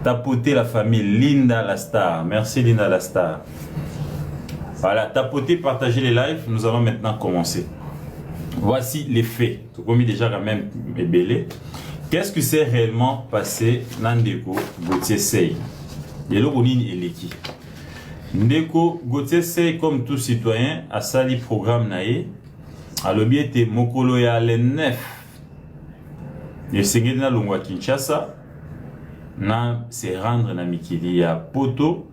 Tapoter la famille Linda la Star. Merci Linda la Star. Voilà, tapoter, partager les lives. Nous allons maintenant commencer. Voici les faits. Tout comme déjà quand même belé. Qu'est-ce qui s'est réellement passé dans Ndeko Gauthier Sey? Yelo Nini Eleki. Ndeko Gauthier Sey, comme tout citoyen, a sali programme nae. A l'objet Mokolo ya le 9. Il s'est na Longwa Kinshasa. Na se rendre na Mikili ya Poto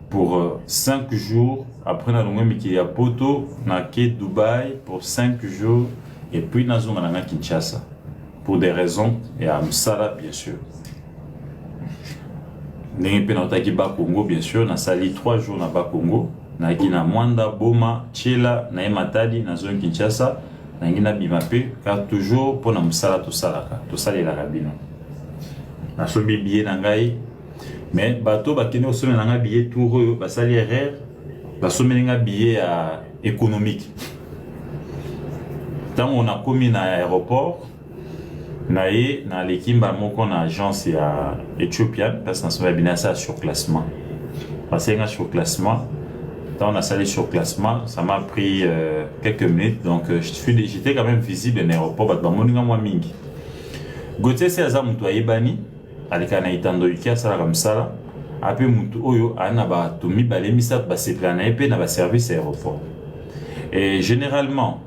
pour 5 jours. Après na Longwa Mikili ya Poto na ke Dubaï pour 5 jours. Et puis na zonga na Kinshasa. Pour des raisons et à Msala bien sûr. Ndenge pe na otaki ba Congo bien sûr. Na sali 3 jours na ba Congo. Na na Mwanda, Boma, Tchela, na Matadi, na zone Kinshasa. Na ngina bimape car toujours pour na Msala to salaka. To sali la rabino. Na sobi billet na ngai mais bato bakene osome na nga billet tout oyo basali erreur basome nga billet économique tant on a commis na aéroport na ye na lekimba moko na agence ya Ethiopian parce que na soba bina ça sur classement parce que sur classement tant on a salé sur classement ça m'a pris quelques minutes donc j'étais quand même visible dans l'aéroport bat ba moninga moi mingi Gauthier Sey aza mutu ayebani alika na itando yukia sala comme ça ape mutu oyo ana ba to mibale misat ba sepla na epé na ba service aéroport et généralement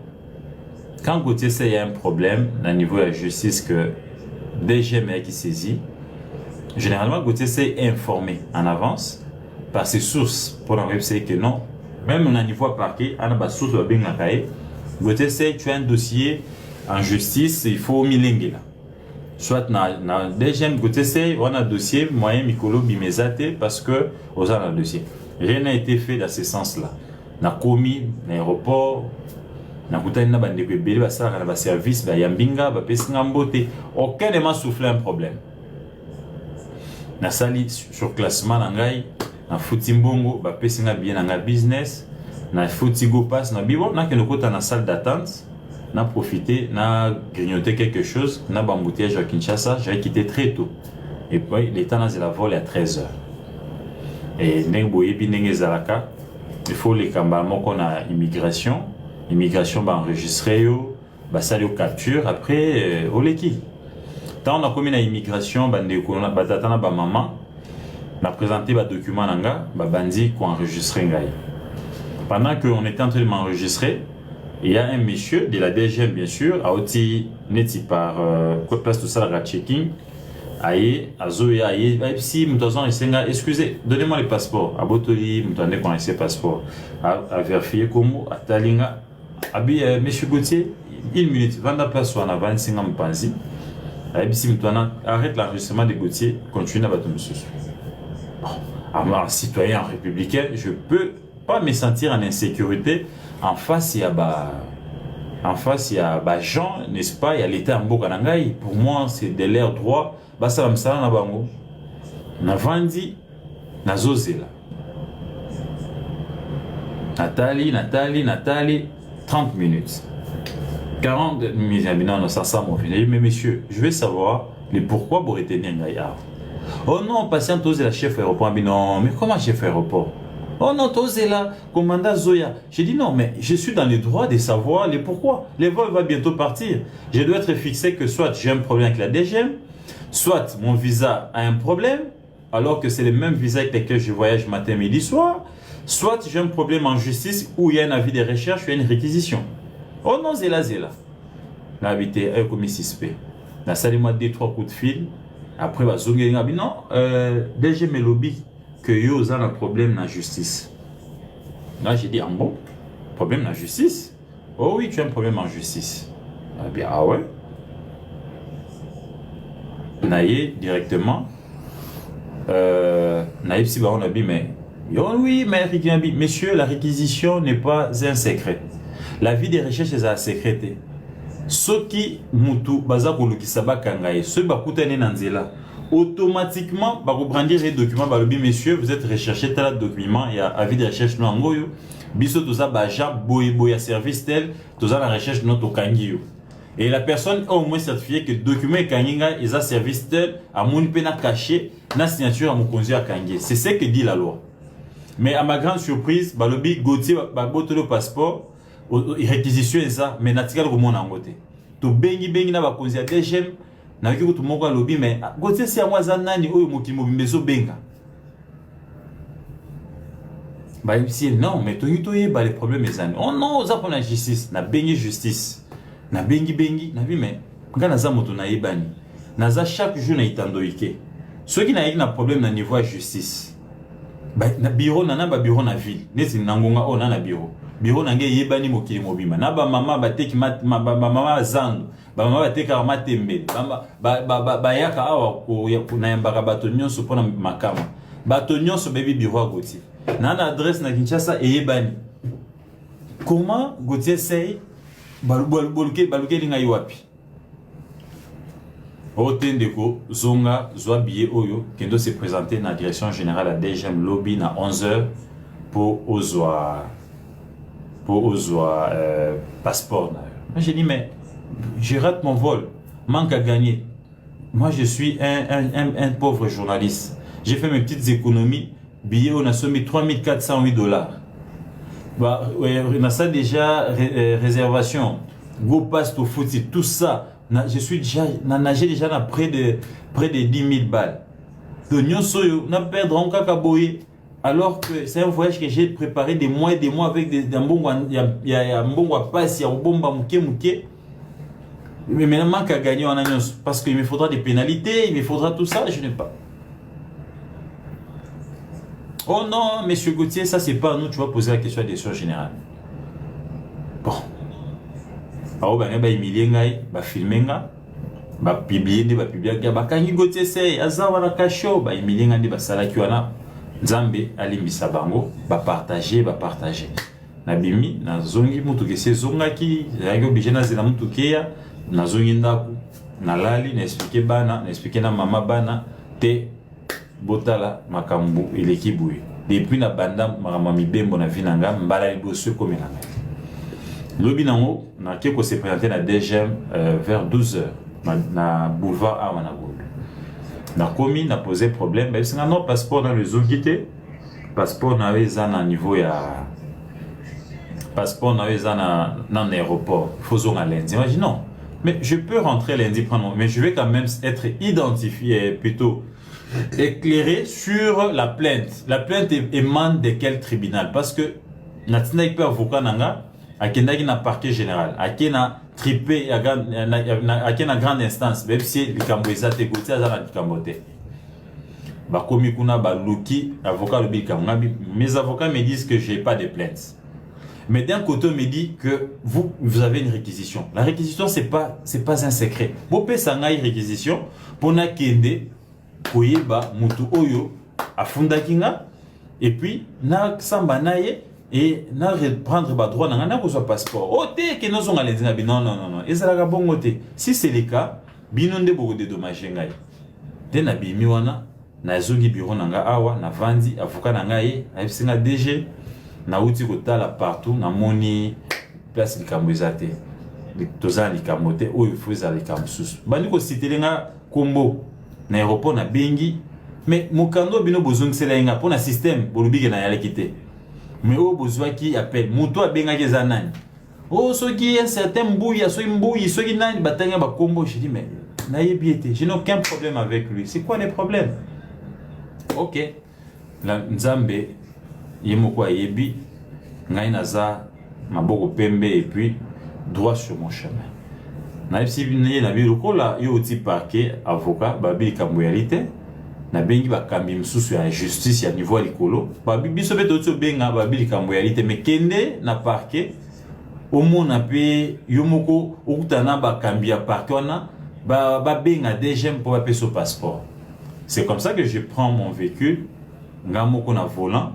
quand Gauthier Sey y a un problème au niveau de la justice que DGM qui saisit généralement Gauthier Sey est informé en avance par ses sources pour en website que non même au niveau parquet ana ba source ba benga kae Gauthier Sey tu as un dossier en justice il faut milengela soit na deuxième Gauthier Sey on a dossier moyen mikolo bimezate parce que aux a un dossier rien n'a été fait dans ce sens là na commis l'aéroport na kutani na bande ko ebele basala na ba service ba yambinga ba pesinga mbote aucun ne m'a soufflé un problème na sali sur classement na ngai na futi mbongo ba pesinga bien na nga business na futi go pass na bibo na keno kota na salle d'attente n'a profité, n'a grignoté quelque chose, n'a bambouteillage à Kinshasa, j'ai quitté très tôt. Et puis, l'état n'a la vol à 13h. Et il faut les cambalements qu'on a immigration. Immigration va enregistrer, va salir aux captures, après, au leki. Tant on a commis la immigration, on a présenté les documents, on a enregistré. Pendant qu'on était en train de m'enregistrer, il y a un monsieur de la DGM bien sûr, a aussi neti par quoi place tout ça la checking, aïe, azoya, aïe, si m'entendons excusez, donnez-moi le passeport, à Botoli, m'entendez qu'on a ses passeports, à vérifier comment, à Talinga, abi monsieur Gauthier, 1 minute, 20 place ou en avant 5 ans m'panzi, aïe, si m'entendons arrête l'enregistrement de Gauthier, continue à battre monsieur. Bon, à moi citoyen républicain, je peux pas me sentir en insécurité. En face, il y a Jean, n'est-ce pas? Il y a l'État en Bokanangaï. Pour moi, c'est de l'air droit. Basa Msala na bango. Na vandi, na zozela. Nathalie, 30 minutes. 40 minutes. Non, ça sent mon fin. Mais messieurs, je vais savoir le pourquoi pour retenir Ngaïa. Oh non, patient, osez la chef aéroport. Non, mais comment chef aéroport? Oh non, Tozela, commandant Zoya. J'ai dit non, mais je suis dans le droit de savoir les pourquoi. Le vol va bientôt partir. Je dois être fixé que soit j'ai un problème avec la DGM, soit mon visa a un problème, alors que c'est le même visa avec lequel je voyage matin, midi, soir, soit j'ai un problème en justice où il y a un avis de recherche ou il y a une réquisition. Oh non, Zela. Là, habité, comme suspect. Là, ça lui m'a dit 3 coups de fil. Après, bah, Zonga, non, DGM et lobby. Que yo a un problème dans la justice. Là, j'ai dit, en bon, problème dans la justice? Oh oui, tu as un problème en justice. Ah bien, ah ouais? Naïe, directement. Naïe, si on a dit, mais oui, mais messieurs, la réquisition n'est pas un secret. La vie des recherches est à sécréter. Ce qui mutu baza kolukisaba kangaye, ce bakutane nanzela. Automatiquement, bah, vous brandir les documents, bah, messieurs, vous êtes recherché tel document, il y a avis de recherche non angoyo, biso tout ça, bah, ja, boya service tel, tout ça la recherche notre kangiyo. Et la personne a au moins certifié que le document est kanginga, ils ont service tel, à mon pena caché, na signature à mon conduit à kangé. C'est ce que dit la loi. Mais à ma grande surprise, balobi Gauthier ba boto le passeport, réquisition ça, mais natikal ko mon angote. To bengi na ba conduit à DGM, na ki ko to moko lobby mais Gauthier c'est à moi zanani oyo mokimo bimbezo benga. Bah ici non, mais to yutoye ba les problèmes les amis. Oh non, ça pour la justice, na bengi justice. Na bengi na vi mais nga naza moto na yebani. Naza chaque jour na itandoike. Ceux qui na problème na niveau justice. Na bureau na bureau na ville neti nangonga o na bureau na nge yebani mokili mobima na ba mama bateki mama zandu ba mama bateka matembe ba yaka awa ko na yambaka bato nyonso pona makama bato nyonso bebi bureau Gauthier na adresse na Kinshasa yebani. Comment Gauthier sey baluke linga yiwapi Otendeko Zonga Zwa billet Oyo Kendo se présenter dans la direction générale à DGM Lobby na 11h pour Ozwa passeport. Moi j'ai dit mais je rate mon vol, manque à gagner. Moi je suis un pauvre journaliste. J'ai fait mes petites économies, billet on a soumis $3,408. Bah on a ça déjà réservation, go pass to foot, tout ça. Je suis déjà nagé déjà à près de 10 000 balles. De Nyonsoyo, n'a perdre en kakaboye. Alors que c'est un voyage que j'ai préparé des mois et des mois avec des mbongo, il y a mbongo passe, il y a bomba mouké. Mais maintenant qu'à gagner en annonce, parce qu'il me faudra des pénalités, il me faudra tout ça, je n'ai pas. Oh non, monsieur Gauthier, ça c'est pas à nous, tu vas poser la question à la direction générale. Bon. Bao ba humilier ngai ba filmer nga ba publier ba kangi Gauthier sei azawa na kasho ba humilier nga ba salaki wana Nzambe alimbisa bango ba partager na bimi na zongi mutu ke se zongaki yangi obligé na zela mutu keya na zongi ndaku na lali na expliquer na mama bana te botala makambu eleki buye depuis na banda makama mibembo na vinanga mbala liboso komena ngai. Lobi nango na keko se présenter na DGM vers 12h na boulevard Awanagold. Na komi na posé problème mais c'est non passeport dans le zongité passeport na weza niveau ya passeport na weza na aéroport faut à lundi. Imagine non mais je peux rentrer lundi prendre mais je vais quand même être identifié plutôt éclairé sur la plainte. La plainte émane de quel tribunal parce que natina hyper avocat nanga akendaki na parquet général akena tripé akena grande instance même si likambo ezate Gauthier azana likambo te bakomi kuna baluki avocat le bikambo. Mes avocats me disent que j'ai pas de plainte mais d'un côté on me dit que vous avez une réquisition. La réquisition c'est pas un secret bopé sanga réquisition pona kende koyeba mutu oyo afundaki nga et puis na samba naye et na reprendre ba droit na ko so passeport o te ke no zonga lendinga bi non ezalaka bongo te. Si c'est le cas bino nde boko dédommager ngai te na bimi wana na zongi bureau nanga awa na vandi avocat na ngai abisinga DG na uti ko tala partout na moni place likambo ezate toza likambo te oyo fuza likambo susu bandi ko citelenga kombo na aéroport na bengi mais mokando bino bozongisela inga pour na système bolubike na yale kité. Mais au besoin qui appelle muto abenga keza nani oh soki un certain mbouya soki mbouyi soki nani batanga ba kombo. Je dis mais na yebiete je n'ai aucun problème avec lui. C'est quoi les problèmes? OK la Nzambe yemoko yebi ngai naza maboko pembe et puis droit sur mon chemin na ipsi binaye na bilokola yo ti parquet avocat babi kamboyalité na bengi bakambi msusu ya justice ya niveau likolo babi biso beto tso benga babi likambo ya lite mais kende na parquet omona pe yomoko okutana bakambi ya parquet wana ba benga DGM pour payer son passeport. C'est comme ça que je prends mon véhicule ngamoko na volant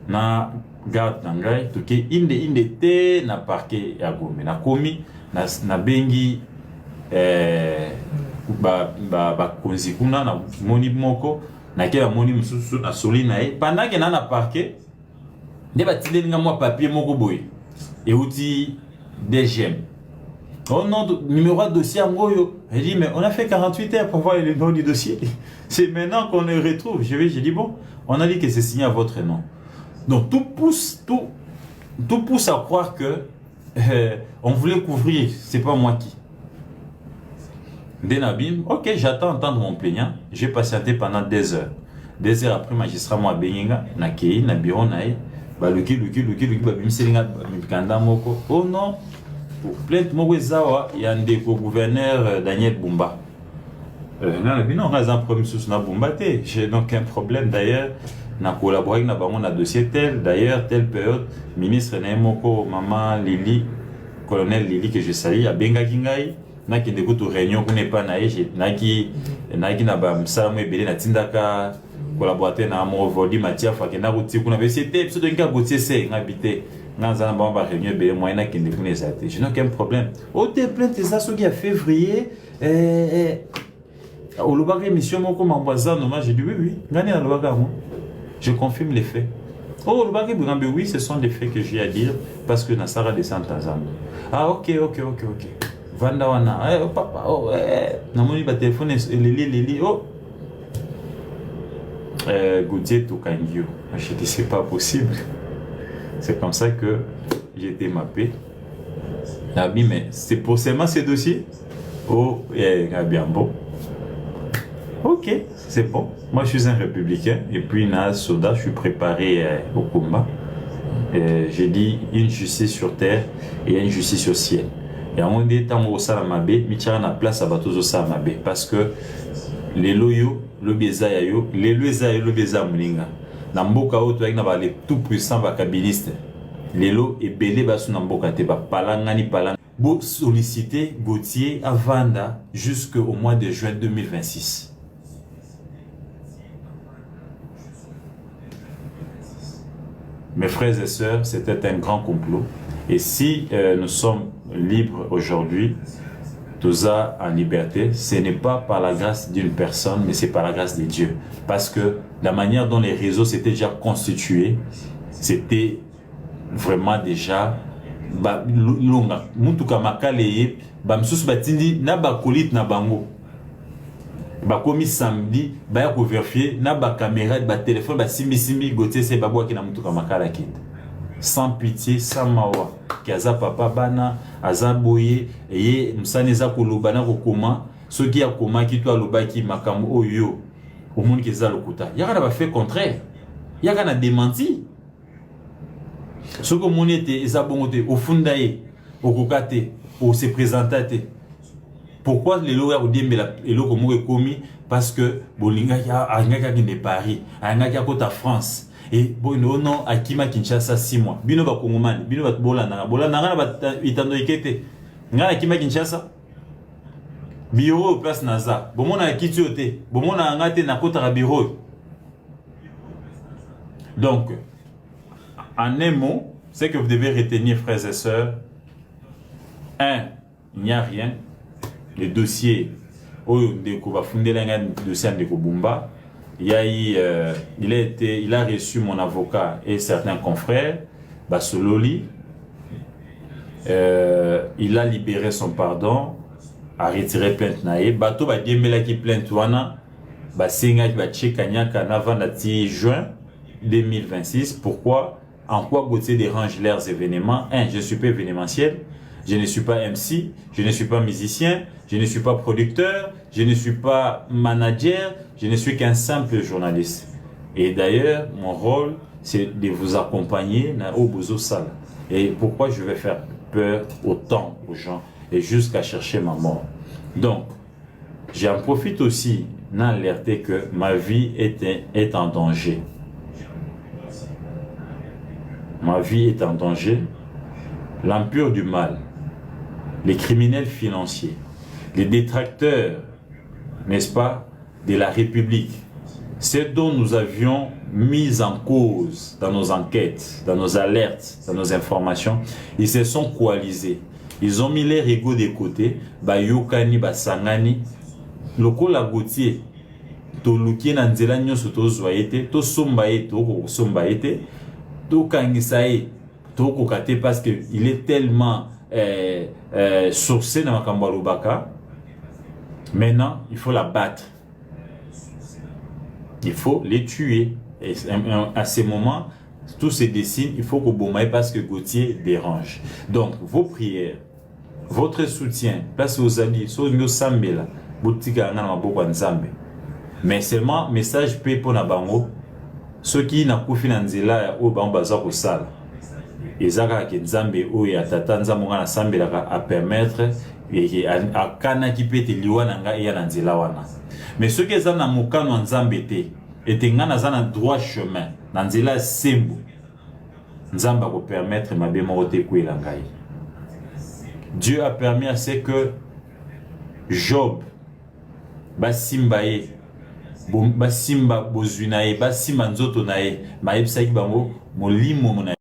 na garde nangai toke inde te na parquet ya Gombe na komi na bengi ba konzi kuna na moni moko na ke moni mususu na soli na e pendant que na parquet de ba tidelinga mo papier moko boy e uti DGM Oh non, numéro de dossier à Ngoyo. Elle dit, mais on a fait 48 heures pour voir le nom du dossier. C'est maintenant qu'on le retrouve. J'ai dit, bon, on a dit que c'est signé à votre nom. Donc tout pousse à croire que on voulait couvrir, c'est pas moi qui. Denabim, ok, j'attends entendre mon plaignant. J'ai patienté pendant 2 heures. 2 heures après, magistrat moi benga, na kei, na bureau nae, baluki, oh non, pour plainte Mowezawa, il y a un gouverneur Daniel Bumba. Non, on a un problème sur na Bumba, j'ai donc aucun problème d'ailleurs. Na collaboré avec na dossier tel, d'ailleurs, telle période, ministre Naemoko, maman Lili, colonel Lili que je salue, à Benga Kingai. Na qui écoute réunion qu'on n'est pas naïe na qui na ba msalamu ebele na tindaka collaborateur na mo vodi matia fa ke na ruti kuna be c'était pso de nka gotier c'est ngabité na za ba ba réunion ebele moi na qui ndekune zate je n'ai aucun problème au te plainte ça ce qui a février au lobaka émission moko mambaza non j'ai dit oui ngani na lobaka moi je confirme les faits. Oh lobaka bugambe oui ce sont des faits que j'ai à dire parce que na sara descend Tanzanie. Ah ok. Vanda wana, oh papa, oh, namoni ba téléphone, Lili, oh. Gauthier Tokangio. Je dis, c'est pas possible. C'est comme ça que j'ai été mappé. Nabi, mais c'est pour seulement ces dossiers. Oh, bien bon. Ok, c'est bon. Moi, je suis un républicain. Et puis, na soda, je suis préparé au combat. J'ai dit, une justice sur terre et une justice au ciel. Et à un moment donné, tant que ça m'a bé, mitira na place à bateau ça m'a bé parce que les loyaux, le beza yo, les loyaux, le beza muninga. Namboka auto avec na ba les tout puissants vacabilistes. Les lots et belé basu namboka te ba palangani palang. Bo solliciter Gauthier à Vanda jusqu'au mois de juin 2026. Mes frères et sœurs, c'était un grand complot. Et si nous sommes libres aujourd'hui, tout ça en liberté, ce n'est pas par la grâce d'une personne, mais c'est par la grâce de Dieu. Parce que la manière dont les réseaux s'étaient déjà constitués, c'était vraiment déjà longa. Mutuka makaleye, bamsus batindi na bakolit na bango. Bakomi samedi, baya ko vérifier na ba caméra, ba téléphone, ba simbi Gauthier c'est babwa ki na mutuka makala kit. Sans pitié, sans mawa. Kaza papa bana, aza boye, eye msaneza kolobana kokoma, ceux qui a koma qui toi lobaki makambo oyo. Au monde qui za lokuta. Yaka ba fait contraire. Yaka na démenti. Ce que mon était eza bongote au fundaye, au kokate, au se présenter. Pourquoi les lois au diembela et lo komo komi parce que bolinga ya angaka ki ne Paris, angaka kota France. Et bon non akima Kinshasa 6 mois. Bino ba kongomani, bino ba bolana na ba itando ikete. Ngana akima Kinshasa. Bureau place naza. Bomona kitiote, bomona ngate na kota bureau. Donc en un mot, c'est que vous devez retenir frères et sœurs. 1, il n'y a rien. Les dossiers dossier de Kobumba, il a reçu mon avocat et certains confrères, Basololi, il a libéré son pardon, a retiré plainte nae, bato ba diembela ki plainte wana, ba senga ba tchekanyaka na vandati juin 2026. Pourquoi? En quoi Gauthier dérange leurs événements? 1, je ne suis pas événementiel. Je ne suis pas MC, je ne suis pas musicien, je ne suis pas producteur, je ne suis pas manager, je ne suis qu'un simple journaliste. Et d'ailleurs, mon rôle, c'est de vous accompagner au Bozo Sala. Et pourquoi je vais faire peur autant aux gens et jusqu'à chercher ma mort. Donc, j'en profite aussi d'alerter que ma vie est en danger. Ma vie est en danger. L'empire du mal, les criminels financiers, les détracteurs, n'est-ce pas, de la République, ceux dont nous avions mis en cause dans nos enquêtes, dans nos alertes, dans nos informations, ils se sont coalisés. Ils ont mis les égos de côté, Bayokani, Basangani, Lokola Gauthier, Toluki Nanzela Nyoso Tozoaete, Tosombaete, Tosombaete, Tokangisae, parce qu'il est tellement sourcer na makambo ya lobaka. Maintenant, il faut la battre. Il faut les tuer. Et à ces moments, tout se dessine, il faut que Bomaye parce que Gauthier dérange. Donc, vos prières, votre soutien, place aux amis, mais seulement message P pour Nabango, ceux qui n'ont pas fait Nanzela au Bambaza au Sal. Et Zaka qui Nzambe ou ya Tata Nzamonga na Sambela à permettre et à Kana qui peut être liwananga et Nanzela wana. Mais ceux qui sont dans Mokano Nzambe te et Tengana zana droit chemin, Nanzela sembu. Nzamba pour permettre ma bémoroté kouelangai. Dieu a permis à ce que Job basimbaye basimba bozunaye basimba nzoto naye maebsaki bango molimo mona